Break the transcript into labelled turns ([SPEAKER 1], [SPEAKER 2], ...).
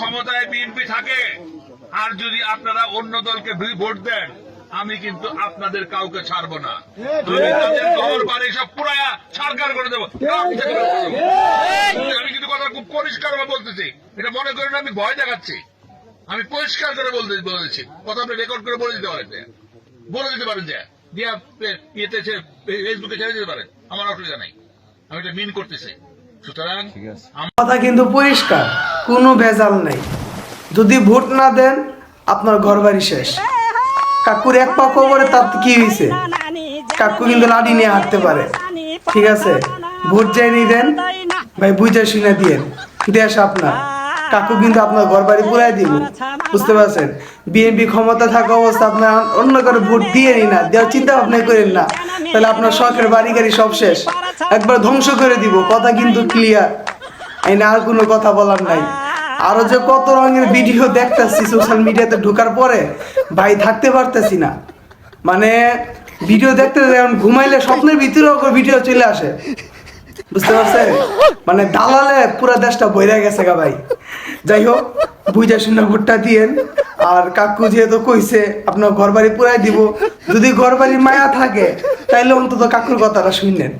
[SPEAKER 1] ক্ষমতায় বিএনপি থাকে আর যদি আপনারা অন্য দলকে ভোট দেন, আমি কিন্তু আপনাদের কাউকে ছাড়বো না। আমি তাদের ঘর বাড়ি সব পুরায়া ছাড়কার করে দেবো। আমি কিন্তু কথা খুব পরিষ্কার বলতেছি, এটা মনে করেন আমি ভয় দেখাচ্ছি। আমি পরিষ্কার করে বলেছি, কথা আপনি রেকর্ড করে বলে দিতে পারেন, যে ইয়েতে ফেসবুকে ছেড়ে দিতে পারেন, আমার অসুবিধা নাই। আমি এটা মিন করতেছি। সুতরাং
[SPEAKER 2] কথা কিন্তু পরিষ্কার, কোনো ভেজাল নাই। যদি ভোট না দেন আপনার ঘর বাড়ি শেষ। কাকুর এক পা কবরে তার কি হয়েছে, কাকু কিন্তু লাঠি নিয়ে হাঁটতে পারে। ঠিক আছে, ভোট যাই নিয়ে দেন ভাই, বুঝে শুনে দিয়েন, দেশ আপনার। কাকু কিন্তু আপনার ঘর বাড়ি পুরাই দিব, বুঝতে পারছেন? বিএনপি ক্ষমতা থাকা অবস্থা আপনার অন্য কারো ভোট দিয়ে নি না, দেওয়ার চিন্তা ভাবনা করেন না, তাহলে আপনার শখের বাড়ি গাড়ি সব শেষ, একবার ধ্বংস করে দিব। কথা কিন্তু ক্লিয়ার, এই না আর কোনো কথা বলার নাই। আরো যে কত রঙের ভিডিও দেখতেছি সোশ্যাল মিডিয়াতে ঢোকার পরে ভাই থাকতে পারতেছি না। মানে ভিডিও দেখতে যেমন ঘুমাইলে স্বপ্নের ভিতরেও ভিডিও চলে আসে, বুঝতে পারছেন? মানে দালালে পুরো দেশটা বইরা গেছে গা ভাই। যাই হোক, বুঝা শুনে ভোটটা দিয়েন। আর কাকু যেহেতু কইছে আপনার ঘর বাড়ি পুরাই দিব, যদি ঘর বাড়ির মায়া থাকে তাইলে অন্তত কাকুর কথাটা শুনলেন।